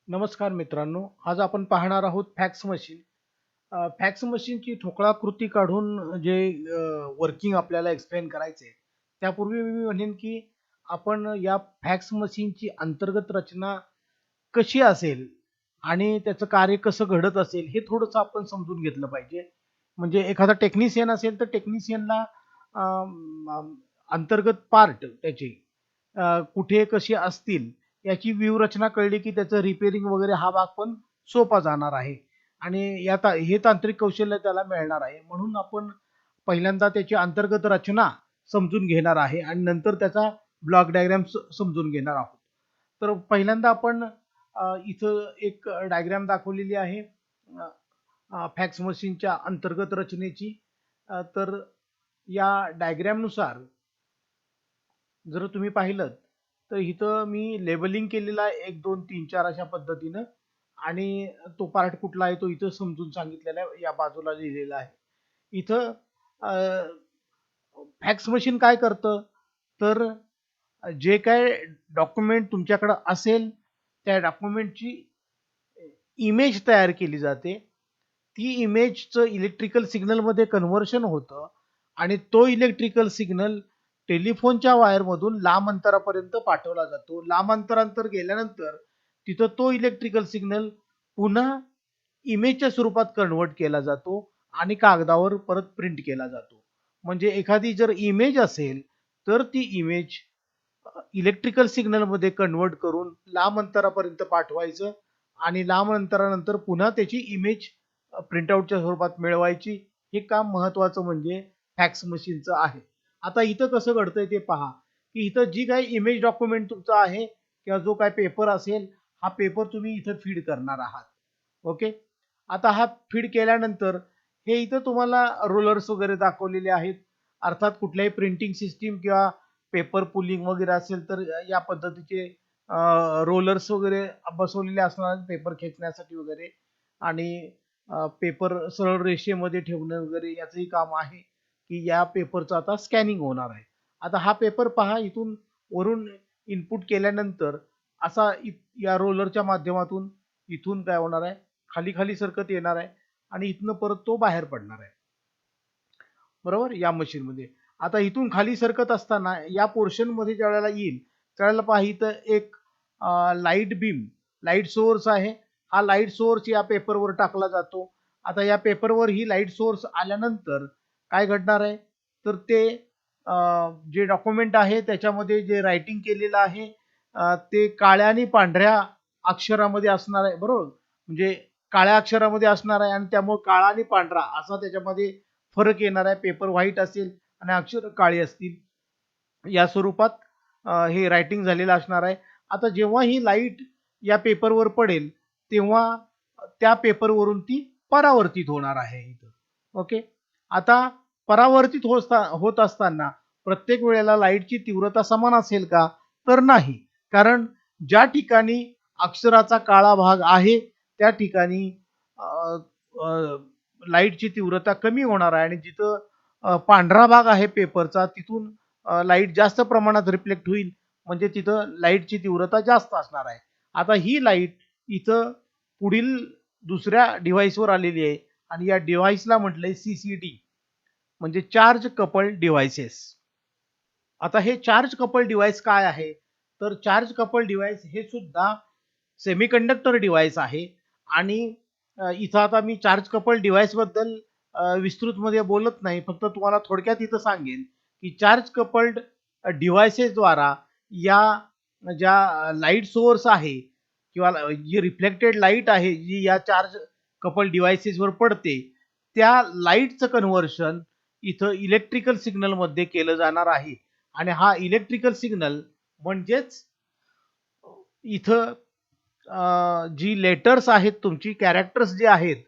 नमस्कार मित्रांनो, आज आपण पाहणार आहोत फॅक्स मशीन. फॅक्स मशीनची ठोकळाकृती काढून जे वर्किंग आपल्याला एक्सप्लेन करायचे. त्यापूर्वी मी म्हणेन की आपण या फॅक्स मशीनची अंतर्गत रचना कशी असेल आणि त्याचं कार्य कसं घडत असेल हे थोडंसं आपण समजून घेतलं पाहिजे. म्हणजे एखादा टेक्निशियन असेल तर टेक्निशियनला अंतर्गत पार्ट त्याचे कुठे कसे असतील याची व्यूहरचना कळली की त्याचं रिपेअरिंग वगैरे हा भाग पण सोपा जाणार आहे आणि हे तांत्रिक कौशल्य त्याला मिळणार आहे. म्हणून आपण पहिल्यांदा त्याची अंतर्गत रचना समजून घेणार आहे आणि नंतर त्याचा ब्लॉक डायग्राम समजून घेणार आहोत. तर पहिल्यांदा आपण इथं एक डायग्राम दाखवलेली आहे फॅक्स मशीनच्या अंतर्गत रचनेची. तर या डायग्राम नुसार जर तुम्ही पाहिलं तर इथं मी लेबलिंग केलेलं आहे 1 2 3 4 अशा पद्धतीनं आणि तो पार्ट कुठला आहे तो इथं समजून सांगितलेला आहे, या बाजूला लिहिलेला आहे. इथं फॅक्स मशीन काय करतं तर जे काय डॉक्युमेंट तुमच्याकडे असेल त्या डॉक्युमेंटची इमेज तयार केली जाते. ती इमेजचं इलेक्ट्रिकल सिग्नलमध्ये कन्व्हर्शन होतं आणि तो इलेक्ट्रिकल सिग्नल टेलिफोनच्या वायरमधून लांब अंतरापर्यंत पाठवला जातो. लांब अंतरानंतर गेल्यानंतर तिथं तो इलेक्ट्रिकल सिग्नल पुन्हा इमेजच्या स्वरूपात कन्व्हर्ट केला जातो आणि कागदावर परत प्रिंट केला जातो. म्हणजे एखादी जर इमेज असेल तर ती इमेज इलेक्ट्रिकल सिग्नलमध्ये कन्व्हर्ट करून लांब अंतरापर्यंत पाठवायचं आणि लांब अंतरानंतर पुन्हा त्याची इमेज प्रिंटआउटच्या स्वरूपात मिळवायची. हे काम महत्वाचं म्हणजे फॅक्स मशीनचं आहे. आता इथं कसं घडतंय ते पहा की इथं जी काही इमेज डॉक्युमेंट तुमचा आहे किंवा जो काय पेपर असेल हा पेपर तुम्ही इथं फीड करणार आहात. ओके. आता हा फीड केल्यानंतर हे इथं तुम्हाला रोलर्स वगैरे दाखवलेले आहेत. अर्थात कुठल्याही प्रिंटिंग सिस्टीम किंवा पेपर पुलिंग वगैरे असेल तर या पद्धतीचे रोलर्स वगैरे बसवलेले असणार पेपर खेचण्यासाठी वगैरे आणि पेपर सरळ रेषेमध्ये ठेवणं वगैरे याचंही काम आहे की या पेपरचं आता स्कॅनिंग होणार आहे. आता हा पेपर पहा इथून वरून इनपुट केल्यानंतर असा या रोलरच्या माध्यमातून इथून काय होणार आहे खाली खाली सरकत येणार आहे आणि इथनं परत तो बाहेर पडणार आहे. बरोबर या मशीन मध्ये. आता इथून खाली सरकत असताना या पोर्शन मध्ये ज्यावेळेला येईल त्यावेळेला पहा इथं एक लाईट बीम लाईट सोर्स आहे. हा लाईट सोर्स या पेपरवर टाकला जातो. आता या पेपरवर ही लाईट सोर्स आल्यानंतर काय घडणार आहे तर ते जे डॉक्युमेंट आहे त्याच्यामध्ये जे रायटिंग केलेलं आहे ते काळ्या आणि पांढऱ्या अक्षरामध्ये असणार आहे. बरोबर म्हणजे काळ्या अक्षरामध्ये असणार आहे आणि त्यामुळे काळा आणि पांढरा असा त्याच्यामध्ये फरक येणार आहे. पेपर व्हाईट असेल आणि अक्षर काळी असतील या स्वरूपात हे रायटिंग झालेलं असणार आहे. आता जेव्हा ही लाईट या पेपरवर पडेल तेव्हा त्या पेपरवरून ती परावर्तित होणार आहे इथं. ओके. आता परावर्तित होत असताना प्रत्येक वेळेला लाईटची तीव्रता समान असेल का तर नाही. कारण ज्या ठिकाणी अक्षराचा काळा भाग आहे त्या ठिकाणी लाईटची तीव्रता कमी होणार आहे आणि जिथं पांढरा भाग आहे पेपरचा तिथून लाईट जास्त प्रमाणात रिफ्लेक्ट होईल म्हणजे तिथं लाईटची तीव्रता जास्त असणार आहे. आता ही लाईट इथं पुढील दुसऱ्या डिव्हाइसवर आलेली आहे आणि या डिव्हाइसला म्हटलंय CCD म्हणजे चार्ज कपल्ड डिव्हाइसेस. आता हे चार्ज कपल्ड डिव्हाइस काय आहे तर चार्ज कपल्ड डिव्हाइस हे सुद्धा सेमीकंडक्टर डिव्हाइस आहे आणि इथं आता मी चार्ज कपल्ड डिव्हाइस बद्दल विस्तृत मध्ये बोलत नाही, फक्त तुम्हाला थोडक्यात इथं सांगेन की चार्ज कपल्ड डिव्हाइसेस द्वारा या ज्या लाईट सोर्स आहे किंवा जी रिफ्लेक्टेड लाईट आहे जी या चार्ज कपल्ड डिव्हाइसेस वर पडते त्या लाईटचं कन्व्हर्शन इथं इलेक्ट्रिकल सिग्नल मध्ये केलं जाणार आहे आणि हा इलेक्ट्रिकल सिग्नल म्हणजेच इथं जी लेटर्स आहेत तुमची कॅरेक्टर्स जे आहेत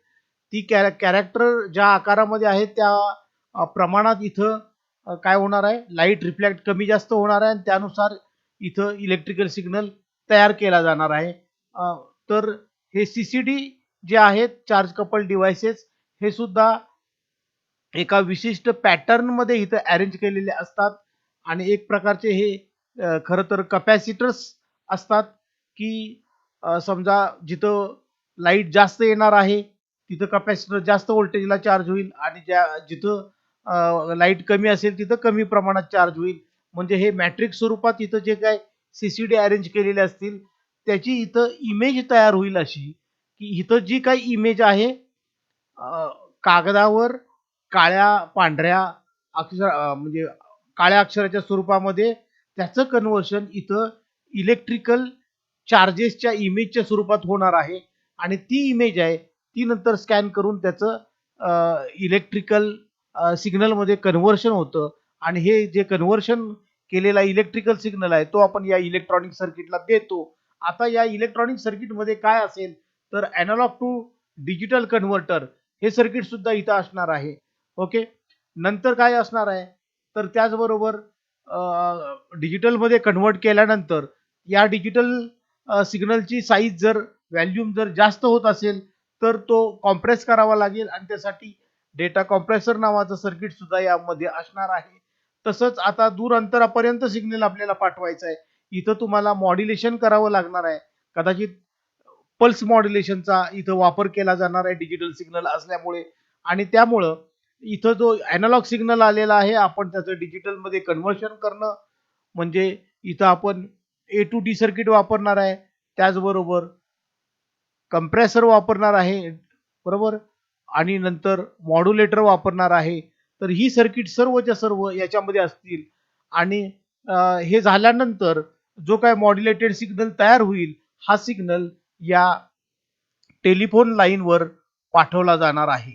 ती कॅरेक्टर ज्या आकारामध्ये आहेत त्या प्रमाणात इथं काय होणार आहे लाईट रिफ्लेक्ट कमी जास्त होणार आहे आणि त्यानुसार इथं इलेक्ट्रिकल सिग्नल तयार केला जाणार आहे. तर हे CCD जे आहेत चार्ज कपल डिव्हाइसेस हे सुद्धा एका विशिष्ट पॅटर्न मध्ये इथं अरेंज केलेले असतात आणि एक प्रकारचे हे खरं तर कॅपॅसिटर्स असतात की समजा जिथं लाईट जास्त येणार आहे तिथं कॅपॅसिटर जास्त व्होल्टेजला चार्ज होईल आणि जिथं लाईट कमी असेल तिथं कमी प्रमाणात चार्ज होईल. म्हणजे हे मॅट्रिक्स स्वरूपात इथं जे काय सीसीडी अरेंज केलेले असतील त्याची इथं इमेज तयार होईल अशी, की इथं जी काही इमेज आहे कागदावर काळ्या पांढऱ्या म्हणजे काळ्या अक्षराच्या स्वरूपामध्ये त्याचं कन्व्हर्शन इथं इलेक्ट्रिकल चार्जेसच्या इमेजच्या स्वरूपात होणार आहे आणि ती इमेज आहे ती नंतर स्कॅन करून त्याचं इलेक्ट्रिकल सिग्नलमध्ये कन्व्हर्शन होतं आणि हे जे कन्व्हर्शन केलेला इलेक्ट्रिकल सिग्नल आहे तो आपण या इलेक्ट्रॉनिक सर्किटला देतो. आता या इलेक्ट्रॉनिक सर्किटमध्ये काय असेल तर अॅनालॉग टू डिजिटल कन्व्हर्टर हे सर्किट सुद्धा इथं असणार आहे. ओके, नंतर काय असणार आहे तर त्याचबरोबर डिजिटलमध्ये कन्व्हर्ट केल्यानंतर या डिजिटल सिग्नलची साईज जर व्हॅल्यूम जर जास्त होत असेल तर तो कॉम्प्रेस करावा लागेल आणि त्यासाठी डेटा कॉम्प्रेसर नावाचं सर्किट सुद्धा यामध्ये असणार आहे. तसंच आता दूर अंतरापर्यंत सिग्नल आपल्याला पाठवायचा आहे, इथं तुम्हाला मॉड्युलेशन करावं लागणार आहे. कदाचित पल्स मॉड्युलेशनचा इथं वापर केला जाणार आहे डिजिटल सिग्नल असल्यामुळे आणि त्यामुळं इथं जो अॅनालॉग सिग्नल आलेला आहे आपण त्याचं डिजिटलमध्ये कन्व्हर्शन करणं म्हणजे इथं आपण ए टू डी सर्किट वापरणार आहे, त्याचबरोबर कंप्रेसर वापरणार आहे बरोबर आणि नंतर मॉड्युलेटर वापरणार आहे. तर ही सर्किट सर्वच्या सर्व याच्यामध्ये असतील आणि हे झाल्यानंतर जो काय मॉड्युलेटेड सिग्नल तयार होईल हा सिग्नल या टेलिफोन लाईनवर पाठवला जाणार आहे.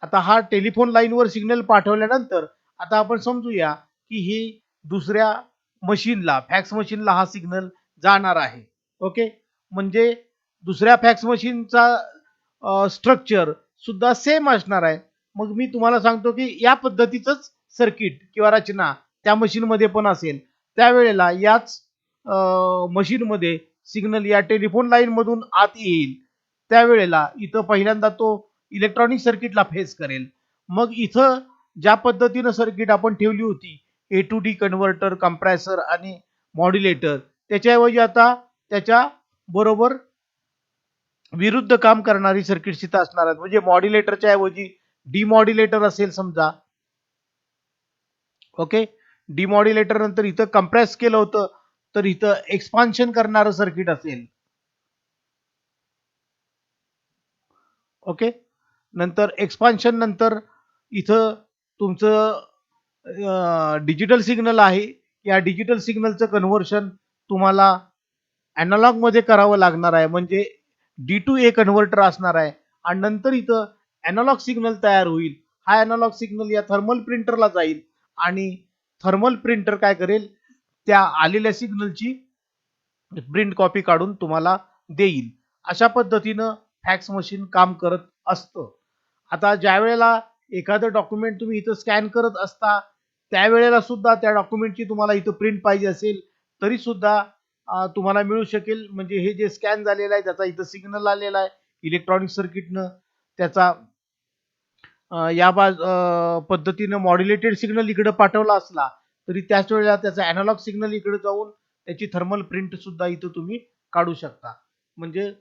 आता हा टेलिफोन लाईनवर सिग्नल पाठवल्यानंतर आता आपण समजूया की ही दुसऱ्या मशीनला फॅक्स मशीनला हा सिग्नल जाणार आहे. ओके, म्हणजे दुसऱ्या फॅक्स मशीनचा स्ट्रक्चर सुद्धा सेम असणार आहे. मग मी तुम्हाला सांगतो की या पद्धतीचंच सर्किट किंवा रचना त्या मशीनमध्ये पण असेल. त्यावेळेला याच मशीनमध्ये सिग्नल या टेलिफोन लाईन मधून आत येईल. त्यावेळेला इथं पहिल्यांदा तो इलेक्ट्रॉनिक सर्किटला फेस करेल. मग इथं ज्या पद्धतीनं सर्किट आपण ठेवली होती ए टू डी कन्व्हर्टर, कंप्रेसर आणि मॉड्युलेटर त्याच्याऐवजी आता त्याच्या बरोबर विरुद्ध काम करणारी सर्किट इथं असणार आहेत. म्हणजे मॉड्युलेटरच्या ऐवजी डिमॉड्युलेटर असेल समजा. ओके, डिमॉड्युलेटर नंतर इथं कंप्रेस केलं होतं तर इथं एक्सपान्शन करणारं सर्किट असेल. ओके, नंतर एक्सपान्शन नंतर इथं तुमचं डिजिटल सिग्नल आहे या डिजिटल सिग्नलचं कन्व्हर्शन तुम्हाला अॅनालॉग मध्ये करावं लागणार आहे म्हणजे डी टू ए कन्व्हर्टर असणार आहे आणि नंतर इथं अॅनालॉग सिग्नल तयार होईल. हा अॅनालॉग सिग्नल या थर्मल प्रिंटरला जाईल आणि थर्मल प्रिंटर काय करेल त्या आलेल्या सिग्नलची प्रिंट कॉपी काढून तुम्हाला देईल. अशा पद्धतीनं फॅक्स मशीन काम करत असतं. आता ज्या वेळेला एखादं डॉक्युमेंट तुम्ही इथं स्कॅन करत असता त्यावेळेला सुद्धा त्या डॉक्युमेंटची तुम्हाला इथं प्रिंट पाहिजे असेल तरी सुद्धा तुम्हाला मिळू शकेल. म्हणजे हे जे स्कॅन झालेलं आहे त्याचा इथं सिग्नल आलेला आहे इलेक्ट्रॉनिक सर्किटनं त्याचा या पद्धतीनं मॉड्युलेटेड सिग्नल इकडे पाठवला असला तरी त्याच वेळेला त्याचा अॅनालॉग सिग्नल इकडे जाऊन त्याची थर्मल प्रिंट सुद्धा इथं तुम्ही काढू शकता. म्हणजे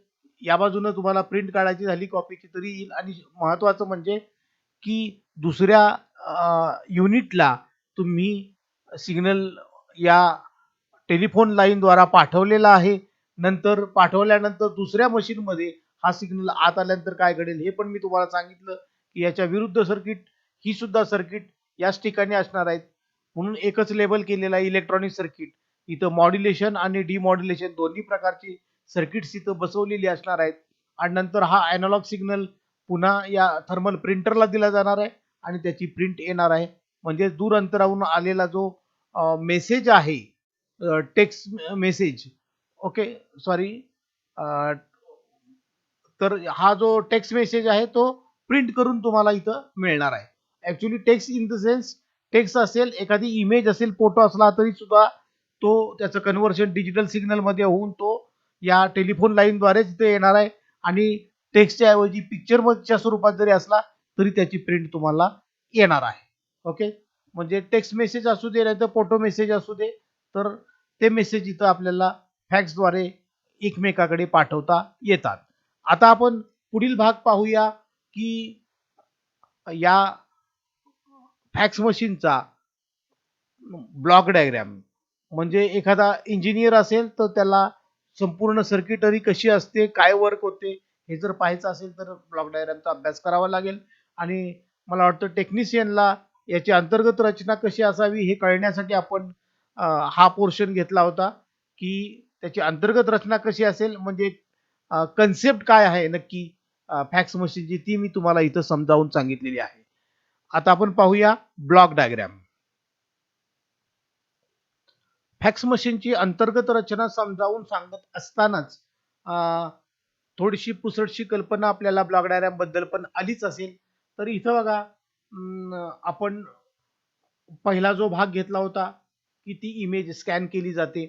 या बाजूनं तुम्हाला प्रिंट काढायची झाली कॉपीची तरी येईल आणि महत्वाचं म्हणजे की दुसऱ्या युनिटला तुम्ही सिग्नल या टेलिफोन लाईन द्वारा पाठवलेला आहे. नंतर पाठवल्यानंतर दुसऱ्या मशीनमध्ये हा सिग्नल आत आल्यानंतर काय घडेल हे पण मी तुम्हाला सांगितलं की याच्या विरुद्ध सर्किट ही सुद्धा सर्किट याच ठिकाणी असणार आहेत. म्हणून एकच लेबल केलेला आहे इलेक्ट्रॉनिक सर्किट. इथं मॉड्युलेशन आणि डिमॉड्युलेशन दोन्ही प्रकारची सर्किट्स इथं बसवलेली असणार आहेत आणि नंतर हा अॅनालॉग सिग्नल पुन्हा या थर्मल प्रिंटरला दिला जाणार आहे आणि त्याची प्रिंट येणार आहे. म्हणजे दूर अंतरावरून आलेला जो मेसेज आहे टेक्स्ट मेसेज ओके सॉरी तर हा जो टेक्स्ट मेसेज आहे तो प्रिंट करून तुम्हाला इथं मिळणार आहे. Actually text in the sense text असेल एखादी इमेज असेल फोटो असला तरी सुद्धा तो त्याचं कन्व्हर्शन डिजिटल सिग्नल मध्ये होऊन तो या टेलिफोन लाईन द्वारे तिथे येणार आहे आणि टेक्स्टच्या ऐवजी पिक्चरच्या स्वरूपात जरी असला तरी त्याची प्रिंट तुम्हाला येणार आहे. ओके, म्हणजे टेक्स्ट मेसेज असू दे नाही तर फोटो मेसेज असू दे तर ते मेसेज इथं आपल्याला फॅक्सद्वारे एकमेकाकडे पाठवता येतात. आता आपण पुढील भाग पाहूया की या फॅक्स मशीनचा ब्लॉक डायग्राम. म्हणजे एखादा इंजिनियर असेल तर त्याला संपूर्ण सर्किटरी कशी असते, काय वर्क होते, हे जर पाहायचं असेल तर ब्लॉक डायग्रामचा अभ्यास करावा लागेल. आणि मला वाटतं टेक्निशियनला याची अंतर्गत रचना कशी असावी हे कळण्यासाठी आपण हा पोर्शन घेतला होता की त्याची अंतर्गत रचना कशी असेल, म्हणजे कन्सेप्ट काय आहे नक्की फॅक्स मशीनची, ती मी तुम्हाला इथं समजावून सांगितलेली आहे. आता आपण पाहूया ब्लॉक डायग्राम. फॅक्स मशीनची अंतर्गत रचना समजावून सांगत असतानाच थोडीशी पुसटशी कल्पना आपल्याला ब्लॉक डायग्राम बद्दल पण आलीच असेल. तर इथं बघा, आपण पहिला जो भाग घेतला होता की ती इमेज स्कॅन केली जाते,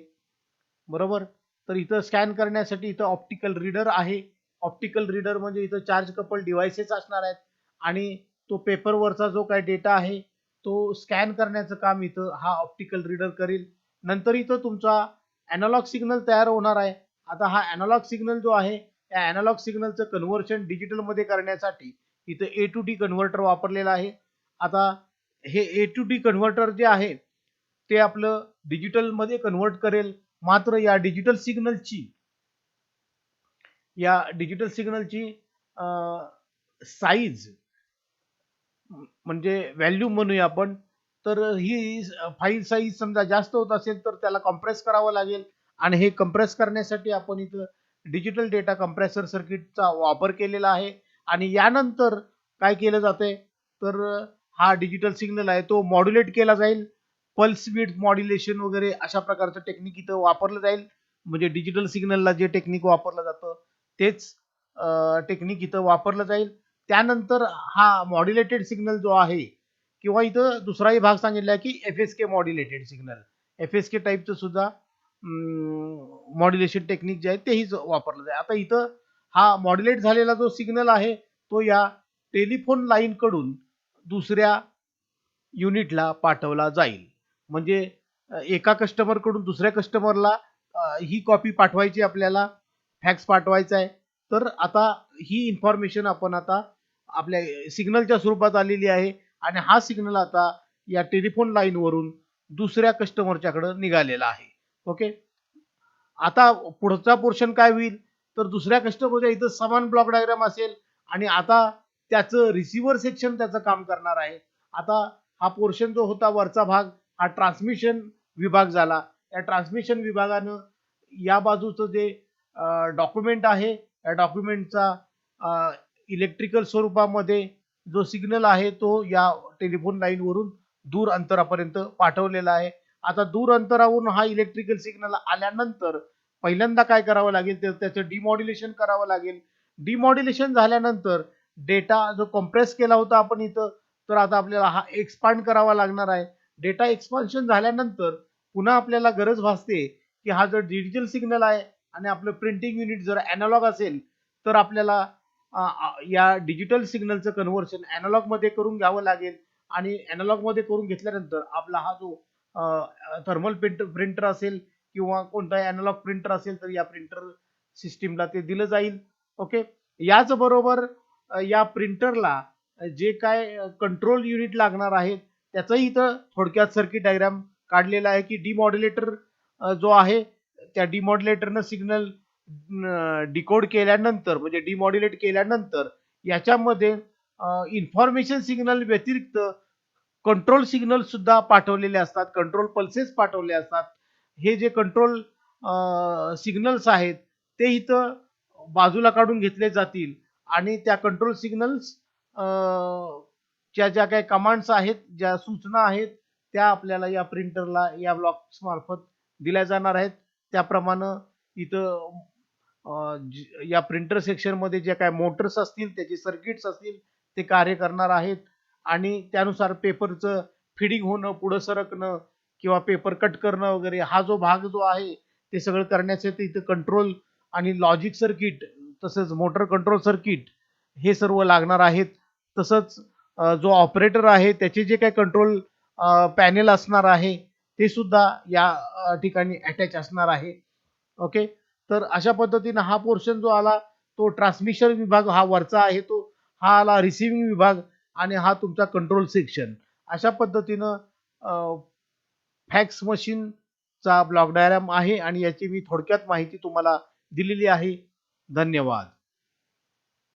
बरोबर. तर इथं स्कॅन करण्यासाठी इथं ऑप्टिकल रीडर आहे. ऑप्टिकल रीडर म्हणजे इथं चार्ज कपल डिव्हाइसेस असणार आहेत आणि तो पेपरवरचा जो काही डेटा आहे तो स्कॅन करण्याचं काम इथं हा ऑप्टिकल रीडर करेल. नंतर इथं तुमचा अॅनालॉग सिग्नल तयार होणार आहे. आता हा अॅनालॉग सिग्नल जो आहे त्या अॅनालॉग सिग्नलचं कन्व्हर्शन डिजिटल मध्ये करण्यासाठी इथं ए टू डी कन्व्हर्टर वापरलेला आहे. आता हे ए टू डी कन्व्हर्टर जे आहे ते आपलं डिजिटल मध्ये कन्व्हर्ट करेल. मात्र या डिजिटल सिग्नलची साईज म्हणजे व्हॅल्यू म्हणूया आपण, तर ही फाईल साईज समजा जास्त होत असेल तर त्याला कॉम्प्रेस करावं लागेल. आणि हे कम्प्रेस करण्यासाठी आपण इथं डिजिटल डेटा कम्प्रेसर सर्किटचा वापर केलेला आहे. आणि यानंतर काय केलं जातंय तर हा डिजिटल सिग्नल आहे तो मॉड्युलेट केला जाईल. पल्स विड्थ मॉड्युलेशन वगैरे अशा प्रकारचं टेक्निक इथं वापरलं जाईल. म्हणजे डिजिटल सिग्नलला जे टेक्निक वापरलं जातं तेच टेक्निक इथं वापरलं जाईल. त्यानंतर हा मॉड्युलेटेड सिग्नल जो आहे, किंवा इथं दुसराही भाग सांगितला की FSK मॉड्युलेटेड सिग्नल, FSK टाईपचं सुद्धा मॉड्युलेशन टेक्निक जे आहे तेही वापरलं जाईल. आता इथं हा मॉड्युलेट झालेला जो सिग्नल आहे तो या टेलिफोन लाईन कडून दुसऱ्या युनिटला पाठवला जाईल. म्हणजे एका कस्टमर कडून दुसऱ्या कस्टमरला ही कॉपी पाठवायची, आपल्याला फॅक्स पाठवायचा आहे. तर आता ही इन्फॉर्मेशन आपण आता आपल्या सिग्नलच्या स्वरूपात आलेली आहे आणि हा सिग्नल आता या टेलिफोन लाईन वरून दुसऱ्या कस्टमरच्याकडे निघालेला आहे. ओके. आता पुढचा पोर्शन काय होईल तर दुसऱ्या कस्टमरच्या इथं समान ब्लॉक डायग्राम असेल आणि आता त्याचं रिसिव्हर सेक्शन त्याचं काम करणार आहे. आता हा पोर्शन जो होता वरचा भाग हा ट्रान्समिशन विभाग झाला. या ट्रान्समिशन विभागानं या बाजूचं जे डॉक्युमेंट आहे या डॉक्युमेंटचा इलेक्ट्रिकल स्वरूपामध्ये जो सिग्नल आहे तो या टेलिफोन लाईन वरून दूर अंतरापर्यंत पाठवलेला आहे. आता दूर अंतरावरून हा इलेक्ट्रिकल सिग्नल आल्यानंतर पहिल्यांदा काय करावं लागेल तर त्याचं डिमॉड्युलेशन करावं लागेल. डिमॉड्युलेशन झाल्यानंतर डेटा जो कॉम्प्रेस केला होता आपण इथं, तर आता आपल्याला हा एक्सपांड करावा लागणार आहे. डेटा एक्सपान्शन झाल्यानंतर पुन्हा आपल्याला गरज भासते की हा जर डिजिटल सिग्नल आहे आणि आपलं प्रिंटिंग युनिट जर अॅनालॉग असेल तर आपल्याला या डिजिटल सिग्नलचं कन्व्हर्शन अॅनालॉग मध्ये करून घ्यावं लागेल. आणि अॅनालॉग मध्ये करून घेतल्यानंतर आपला हा जो थर्मल प्रिंटर असेल किंवा कोणताही अॅनालॉग प्रिंटर असेल तर या प्रिंटर सिस्टीमला ते दिलं जाईल. ओके. याच बरोबर या प्रिंटरला जे काय कंट्रोल युनिट लागणार आहे त्याचंही इथं थोडक्यात सर्किट डायग्राम काढलेला आहे की डिमॉड्युलेटर जो आहे त्या डिमॉड्युलेटरनं सिग्नल डिकोड केल्यानंतर म्हणजे डिमॉड्युलेट केल्यानंतर याच्यामध्ये इन्फॉर्मेशन सिग्नल व्यतिरिक्त कंट्रोल सिग्नल सुद्धा पाठवलेले असतात, कंट्रोल पल्सेस पाठवले असतात. हे जे कंट्रोल सिग्नल्स आहेत ते इथं बाजूला काढून घेतले जातील आणि त्या कंट्रोल सिग्नल्स ज्या काही कमांड्स आहेत, ज्या सूचना आहेत त्या आपल्याला या प्रिंटरला या ब्लॉक्स मार्फत दिल्या जाणार आहेत. त्याप्रमाणे इथं या प्रिंटर सेक्शन मध्ये जे काय मोटर्स असतील त्याचे सर्किट्स असतील ते कार्य करणार आहेत आणि त्यानुसार पेपरचं फिडिंग होणं, पुढं सरकणं किंवा पेपर कट करणं वगैरे हा जो भाग जो आहे ते सगळं करण्यासाठी इथं कंट्रोल आणि लॉजिक सर्किट तसंच मोटर कंट्रोल सर्किट हे सर्व लागणार आहेत. तसंच जो ऑपरेटर आहे त्याचे जे काही कंट्रोल पॅनेल असणार आहे ते सुद्धा या ठिकाणी अटॅच असणार आहे. ओके. तर अशा पद्धतीनं हा पोर्शन जो आला तो ट्रान्समिशन विभाग हा वरचा आहे, तो हा आला रिसिव्हिंग विभाग आणि हा तुमचा कंट्रोल सेक्शन. अशा पद्धतीनं फॅक्स मशीनचा ब्लॉक डायग्राम आहे आणि याची मी थोडक्यात माहिती तुम्हाला दिलेली आहे. धन्यवाद.